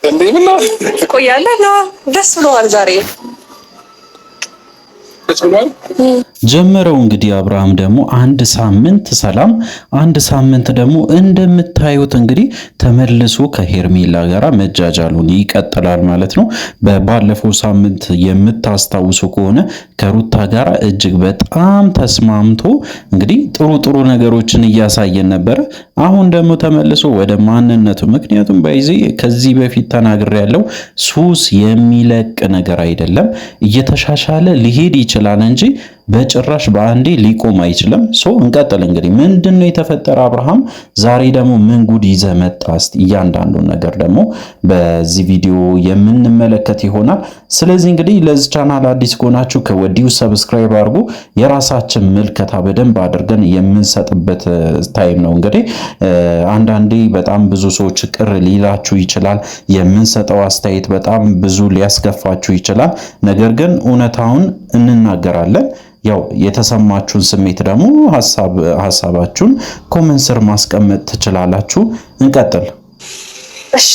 እንዴ ምን ነው ቆያለህ ነው ደስ ብሎሃል ዛሬ ጀመረው እንግዲህ አብርሃም ደግሞ አንድ ሳምንት ሰላም አንድ ሳምንት ደግሞ እንደምታዩት እንግዲህ ተመልሶ ከሄርሜላ ጋራ መጃጃሉን ይቀጥላል ማለት ነው። በባለፈው ሳምንት የምታስታውሱ ከሆነ ከሩታ ጋራ እጅግ በጣም ተስማምቶ እንግዲህ ጥሩ ነገሮችን እያሳየን ነበር። አሁን ደግሞ ተመልሶ ወደ ማንነቱ ምክንያቱም ከዚህ በፊት ተናግሬያለሁ ሱስ የሚለቅ ነገር አይደለም እየተሻሻለ ሊሄድ ይችላል እንጂ በጭራሽ በአንዴ ሊቆም አይችልም። እንቀጥል እንግዲህ ምንድነው የተፈጠረ አብርሃም ዛሬ ደግሞ ምን ጉድ ይዘህ መጣ? እስቲ እያንዳንዱን ነገር ደግሞ በዚህ ቪዲዮ የምንመለከት ይሆናል። ስለዚህ እንግዲህ ለዚህ ቻናል አዲስ ከሆናችሁ ከወዲሁ ሰብስክራይብ አድርጉ። የራሳችን ምልከታ በደንብ አድርገን የምንሰጥበት ታይም ነው። እንግዲህ አንዳንዴ በጣም ብዙ ሰዎች ቅር ሊላችሁ ይችላል። የምንሰጠው አስተያየት በጣም ብዙ ሊያስከፋችሁ ይችላል። ነገር ግን እውነታውን እንናገራለን። ያው የተሰማችሁን ስሜት ደግሞ ሐሳባችሁን ኮሜንት ስር ማስቀመጥ ትችላላችሁ። እንቀጥል። እሺ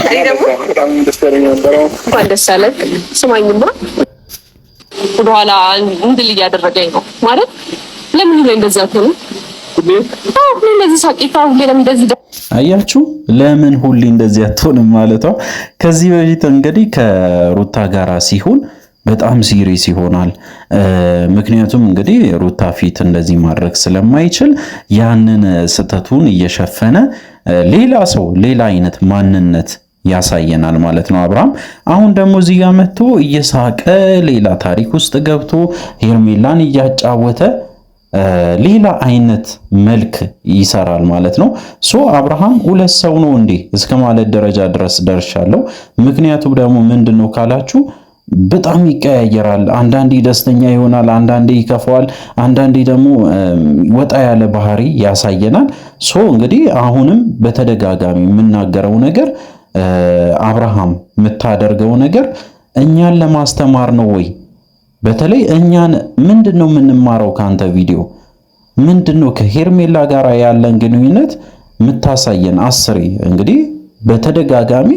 እኔ ደግሞ በጣም ደስተኛ ነበርኩ። እንኳን ደስ አለህ። ስማኝማ ወደኋላ እንድል እያደረገኝ ነው ማለት ለምን ነው እንደዛ ነው? ሁሌ እንደዚህ ሳቂታ ሁሌ ለምን እንደዚህ አያችሁ ለምን ሁሌ እንደዚህ አትሆንም ማለቷ። ከዚህ በፊት እንግዲህ ከሩታ ጋራ ሲሆን በጣም ሲሪየስ ይሆናል። ምክንያቱም እንግዲህ ሩታ ፊት እንደዚህ ማድረግ ስለማይችል ያንን ስተቱን እየሸፈነ ሌላ ሰው ሌላ አይነት ማንነት ያሳየናል ማለት ነው አብርሃም። አሁን ደግሞ እዚህ ጋር መጥቶ እየሳቀ ሌላ ታሪክ ውስጥ ገብቶ ሄርሜላን እያጫወተ ሌላ አይነት መልክ ይሰራል ማለት ነው። አብርሃም ሁለት ሰው ነው እንዴ እስከ ማለት ደረጃ ድረስ ደርሻለሁ። ምክንያቱም ደግሞ ምንድነው ካላችሁ በጣም ይቀያየራል። አንዳንዴ ደስተኛ ይሆናል፣ አንዳንዴ ይከፋዋል፣ አንዳንዴ ደግሞ ወጣ ያለ ባህሪ ያሳየናል። እንግዲህ አሁንም በተደጋጋሚ የምናገረው ነገር አብርሃም የምታደርገው ነገር እኛን ለማስተማር ነው ወይ? በተለይ እኛን ምንድነው የምንማረው ካንተ ቪዲዮ? ምንድነው ከሄርሜላ ጋር ያለን ግንኙነት የምታሳየን? አስሬ እንግዲህ በተደጋጋሚ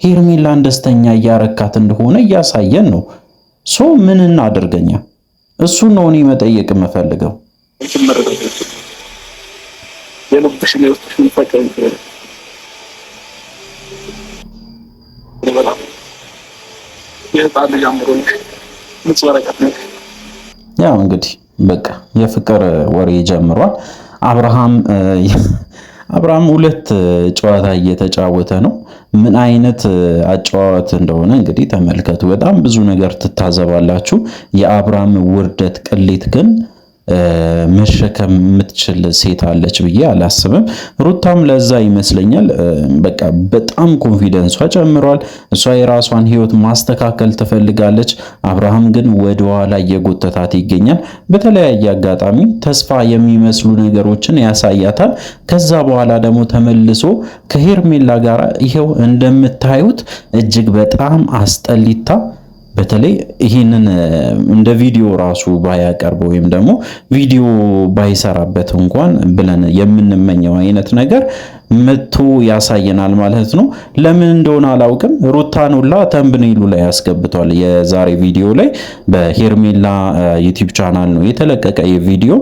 ሄርሜላን ደስተኛ እያረካት እንደሆነ እያሳየን ነው። ምን እናደርገኛ? እሱ ነው እኔ መጠየቅ የምፈልገው። ያው እንግዲህ በቃ የፍቅር ወሬ ጀምሯል። አብርሃም ሁለት ጨዋታ እየተጫወተ ነው። ምን አይነት አጨዋወት እንደሆነ እንግዲህ ተመልከቱ። በጣም ብዙ ነገር ትታዘባላችሁ። የአብርሃም ውርደት ቅሌት ግን መሸከም የምትችል ሴት አለች ብዬ አላስብም። ሩታም ለዛ ይመስለኛል በቃ በጣም ኮንፊደንሷ ጨምሯል። እሷ የራሷን ህይወት ማስተካከል ትፈልጋለች። አብርሃም ግን ወደኋላ እየጎተታት ይገኛል። በተለያየ አጋጣሚ ተስፋ የሚመስሉ ነገሮችን ያሳያታል። ከዛ በኋላ ደግሞ ተመልሶ ከሄርሜላ ጋር ይሄው እንደምታዩት እጅግ በጣም አስጠሊታ በተለይ ይህንን እንደ ቪዲዮ ራሱ ባያቀርብ ወይም ደግሞ ቪዲዮ ባይሰራበት እንኳን ብለን የምንመኘው አይነት ነገር መቶ ያሳየናል ማለት ነው። ለምን እንደሆነ አላውቅም። ሩታን ሁላ ተምብኔሉ ላይ ያስገብቷል። የዛሬ ቪዲዮ ላይ በሄርሜላ ዩቲዩብ ቻናል ነው የተለቀቀ የቪዲዮ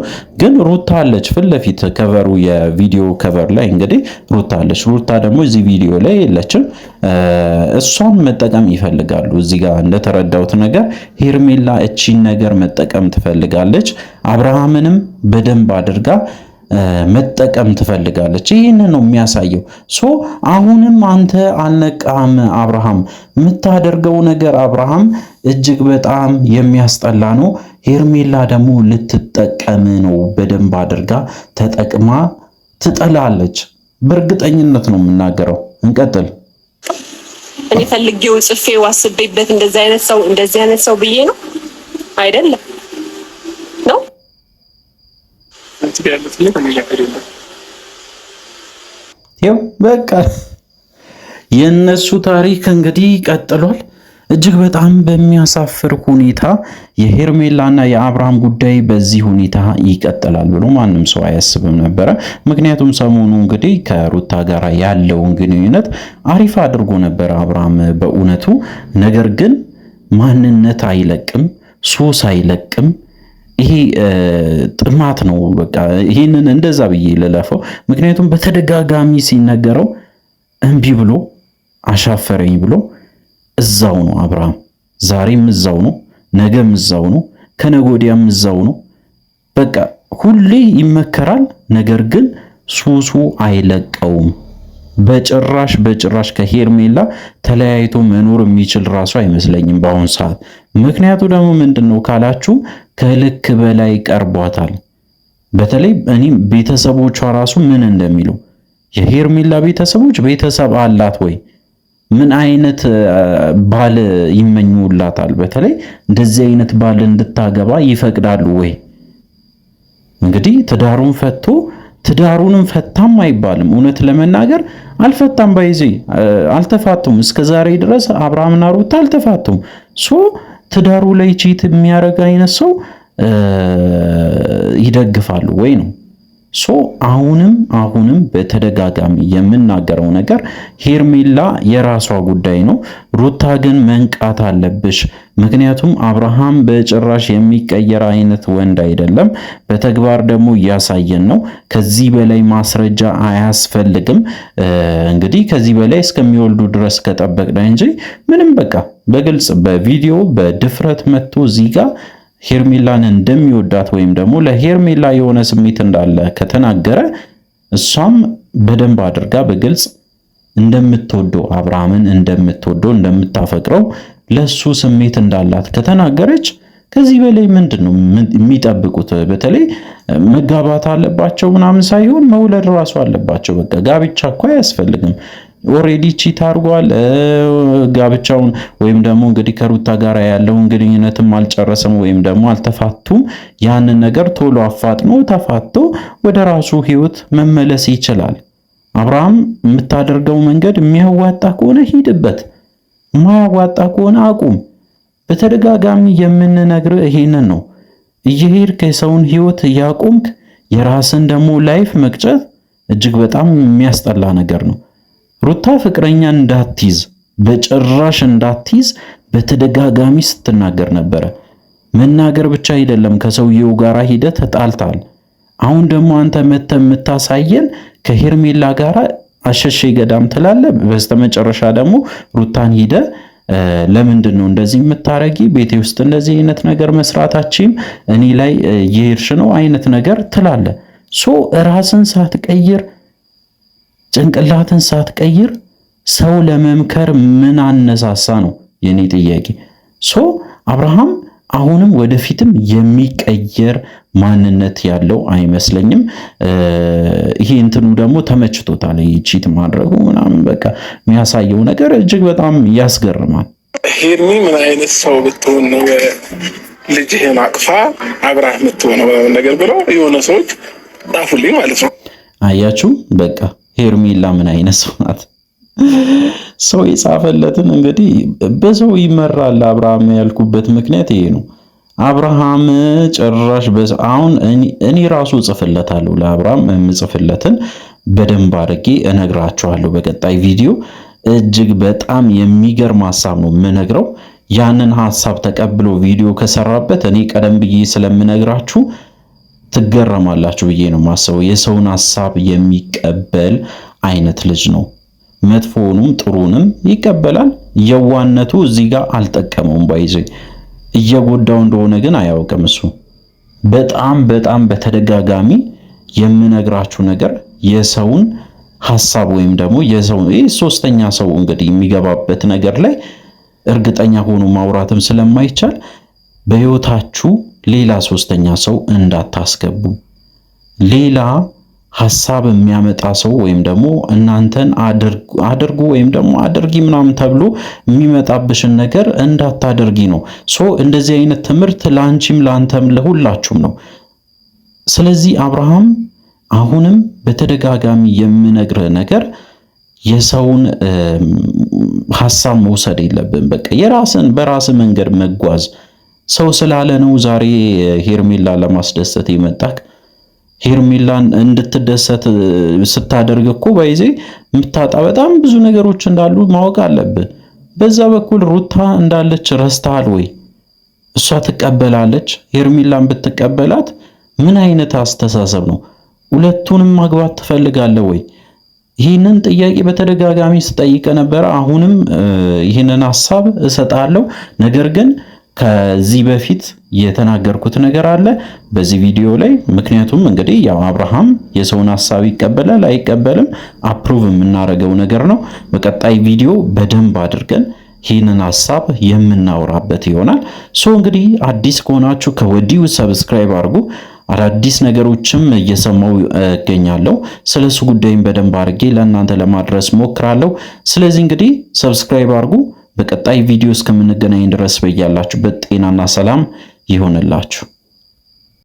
ግን ሩታ አለች ፊት ለፊት ከቨሩ የቪዲዮ ከቨር ላይ እንግዲህ ሩታ አለች። ሩታ ደግሞ እዚህ ቪዲዮ ላይ የለችም። እሷን መጠቀም ይፈልጋሉ። እዚህ ጋር እንደተረዳሁት ነገር ሄርሜላ እቺን ነገር መጠቀም ትፈልጋለች። አብርሃምንም በደንብ አድርጋ መጠቀም ትፈልጋለች። ይህን ነው የሚያሳየው። አሁንም አንተ አልነቃም አብርሃም። የምታደርገው ነገር አብርሃም እጅግ በጣም የሚያስጠላ ነው። ሄርሜላ ደግሞ ልትጠቀም ነው። በደንብ አድርጋ ተጠቅማ ትጠላለች። በእርግጠኝነት ነው የምናገረው። እንቀጥል። እኔ ፈልጌው ጽፌው አስቤበት እንደዚህ አይነት ሰው ብዬ ነው አይደለም ነው ይኸው በቃ የነሱ ታሪክ እንግዲህ ቀጥሏል። እጅግ በጣም በሚያሳፍር ሁኔታ የሄርሜላና የአብርሃም ጉዳይ በዚህ ሁኔታ ይቀጥላል ብሎ ማንም ሰው አያስብም ነበረ። ምክንያቱም ሰሞኑ እንግዲህ ከሩታ ጋር ያለውን ግንኙነት አሪፍ አድርጎ ነበር አብርሃም በእውነቱ። ነገር ግን ማንነት አይለቅም፣ ሱስ አይለቅም። ይሄ ጥማት ነው። በቃ ይሄንን እንደዛ ብዬ ልለፈው። ምክንያቱም በተደጋጋሚ ሲነገረው እምቢ ብሎ አሻፈረኝ ብሎ እዛው ነው አብርሃም። ዛሬም እዛው ነው፣ ነገም እዛው ነው፣ ከነገ ወዲያም እዛው ነው። በቃ ሁሌ ይመከራል፣ ነገር ግን ሱሱ አይለቀውም። በጭራሽ ከሄርሜላ ተለያይቶ መኖር የሚችል ራሱ አይመስለኝም በአሁን ሰዓት። ምክንያቱ ደግሞ ምንድነው ካላችሁ ከልክ በላይ ቀርቧታል። በተለይ እኔም ቤተሰቦቿ ራሱ ምን እንደሚሉ የሄርሜላ ቤተሰቦች ቤተሰብ አላት ወይ? ምን አይነት ባል ይመኙላታል? በተለይ እንደዚህ አይነት ባል እንድታገባ ይፈቅዳሉ ወይ? እንግዲህ ትዳሩን ፈቶ ትዳሩንም ፈታም አይባልም። እውነት ለመናገር አልፈታም፣ ባይዜ አልተፋቱም። እስከ ዛሬ ድረስ አብርሃምና ሩታ አልተፋቱም። ትዳሩ ላይ ቺት የሚያደርግ አይነት ሰው ይደግፋሉ ወይ ነው። አሁንም በተደጋጋሚ የምናገረው ነገር ሄርሜላ የራሷ ጉዳይ ነው። ሩታ ግን መንቃት አለብሽ። ምክንያቱም አብርሃም በጭራሽ የሚቀየር አይነት ወንድ አይደለም። በተግባር ደግሞ እያሳየን ነው። ከዚህ በላይ ማስረጃ አያስፈልግም። እንግዲህ ከዚህ በላይ እስከሚወልዱ ድረስ ከጠበቅን እንጂ ምንም በቃ በግልጽ በቪዲዮ በድፍረት መጥቶ እዚህ ጋር ሄርሜላን እንደሚወዳት ወይም ደግሞ ለሄርሜላ የሆነ ስሜት እንዳለ ከተናገረ እሷም በደንብ አድርጋ በግልጽ እንደምትወደው አብርሃምን እንደምትወደው እንደምታፈቅረው ለሱ ስሜት እንዳላት ከተናገረች ከዚህ በላይ ምንድን ነው የሚጠብቁት? በተለይ መጋባት አለባቸው ምናምን ሳይሆን መውለድ ራሱ አለባቸው። በቃ ጋብቻ እኮ አያስፈልግም። ኦሬዲ ቺት አድርጓል። ጋብቻውን ወይም ደግሞ እንግዲህ ከሩታ ጋር ያለውን ግንኙነትም አልጨረሰም ወይም ደግሞ አልተፋቱም። ያንን ነገር ቶሎ አፋጥኖ ተፋቶ ወደ ራሱ ህይወት መመለስ ይችላል። አብርሃም የምታደርገው መንገድ የሚያዋጣ ከሆነ ሂድበት፣ የማያዋጣ ከሆነ አቁም። በተደጋጋሚ የምንነግር ይሄንን ነው። እየሄድክ የሰውን ህይወት እያቆምክ የራስን ደግሞ ላይፍ መቅጨት እጅግ በጣም የሚያስጠላ ነገር ነው። ሩታ ፍቅረኛ እንዳትይዝ በጭራሽ እንዳትይዝ በተደጋጋሚ ስትናገር ነበረ። መናገር ብቻ አይደለም፣ ከሰውየው ጋር ሂደህ ተጣልታል። አሁን ደግሞ አንተ መተህ የምታሳየን ከሄርሜላ ጋር አሸሼ ገዳም ትላለህ። በስተመጨረሻ ደግሞ ሩታን ሂደህ ለምንድን ነው እንደዚህ የምታረጊ? ቤቴ ውስጥ እንደዚህ አይነት ነገር መስራታችም እኔ ላይ የሄድሽ ነው አይነት ነገር ትላለህ። ራስን ሳትቀይር ጭንቅላትን ሳትቀይር ሰው ለመምከር ምን አነሳሳ ነው የኔ ጥያቄ። አብርሃም አሁንም ወደፊትም የሚቀየር ማንነት ያለው አይመስለኝም። ይሄ እንትኑ ደግሞ ተመችቶታል። ቺት ማድረጉ ምናምን በቃ የሚያሳየው ነገር እጅግ በጣም ያስገርማል። ሄርሚ ምን አይነት ሰው ብትሆን ነው ልጅህን አቅፋ አብራህ የምትሆነው ነገር ብለው የሆነ ሰዎች ጻፉልኝ ማለት ነው። አያችሁ በቃ ሄርሜላ ምን አይነት ሰው ናት? ሰው የጻፈለትን እንግዲህ በሰው ይመራል። አብርሃም ያልኩበት ምክንያት ይሄ ነው። አብርሃም ጭራሽ አሁን እኔ ራሱ ጽፍለታለሁ። ለአብርሃም የምጽፍለትን በደንብ አድርጌ እነግራችኋለሁ በቀጣይ ቪዲዮ። እጅግ በጣም የሚገርም ሐሳብ ነው የምነግረው። ያንን ሐሳብ ተቀብሎ ቪዲዮ ከሰራበት እኔ ቀደም ብዬ ስለምነግራችሁ ትገረማላችሁ ብዬ ነው ማሰበው። የሰውን ሐሳብ የሚቀበል አይነት ልጅ ነው። መጥፎውንም ጥሩንም ይቀበላል። የዋነቱ እዚህ ጋር አልጠቀመውም። ባይዘ እየጎዳው እንደሆነ ግን አያውቅም። እሱ በጣም በተደጋጋሚ የምነግራችሁ ነገር የሰውን ሐሳብ ወይም ደግሞ ሶስተኛ ሰው እንግዲህ የሚገባበት ነገር ላይ እርግጠኛ ሆኖ ማውራትም ስለማይቻል በህይወታችሁ ሌላ ሶስተኛ ሰው እንዳታስገቡ። ሌላ ሐሳብ የሚያመጣ ሰው ወይም ደግሞ እናንተን አድርጉ ወይም ደግሞ አድርጊ ምናምን ተብሎ የሚመጣብሽን ነገር እንዳታደርጊ ነው። እንደዚህ አይነት ትምህርት ለአንቺም ለአንተም ለሁላችሁም ነው። ስለዚህ አብርሃም አሁንም በተደጋጋሚ የምነግርህ ነገር የሰውን ሐሳብ መውሰድ የለብን። በቃ የራስን በራስ መንገድ መጓዝ። ሰው ስላለ ነው ዛሬ ሄርሜላ ለማስደሰት የመጣክ። ሄርሜላን እንድትደሰት ስታደርግ እኮ ባይዜ የምታጣ በጣም ብዙ ነገሮች እንዳሉ ማወቅ አለብህ። በዛ በኩል ሩታ እንዳለች ረስተሃል ወይ? እሷ ትቀበላለች። ሄርሜላን ብትቀበላት ምን አይነት አስተሳሰብ ነው? ሁለቱንም ማግባት ትፈልጋለህ ወይ? ይህንን ጥያቄ በተደጋጋሚ ስጠይቀ ነበረ። አሁንም ይህንን ሐሳብ እሰጣለሁ። ነገር ግን ከዚህ በፊት የተናገርኩት ነገር አለ በዚህ ቪዲዮ ላይ። ምክንያቱም እንግዲህ ያው አብርሃም የሰውን ሐሳብ ይቀበላል አይቀበልም አፕሩቭ የምናደርገው ነገር ነው። በቀጣይ ቪዲዮ በደንብ አድርገን ይህንን ሐሳብ የምናወራበት ይሆናል። እንግዲህ አዲስ ከሆናችሁ ከወዲሁ ሰብስክራይብ አድርጉ። አዳዲስ ነገሮችም እየሰማው እገኛለሁ። ስለሱ ጉዳይም በደንብ አድርጌ ለእናንተ ለማድረስ ሞክራለሁ። ስለዚህ እንግዲህ ሰብስክራይብ አድርጉ። በቀጣይ ቪዲዮ እስከምንገናኝ ድረስ በያላችሁበት ጤናና ሰላም ይሆንላችሁ።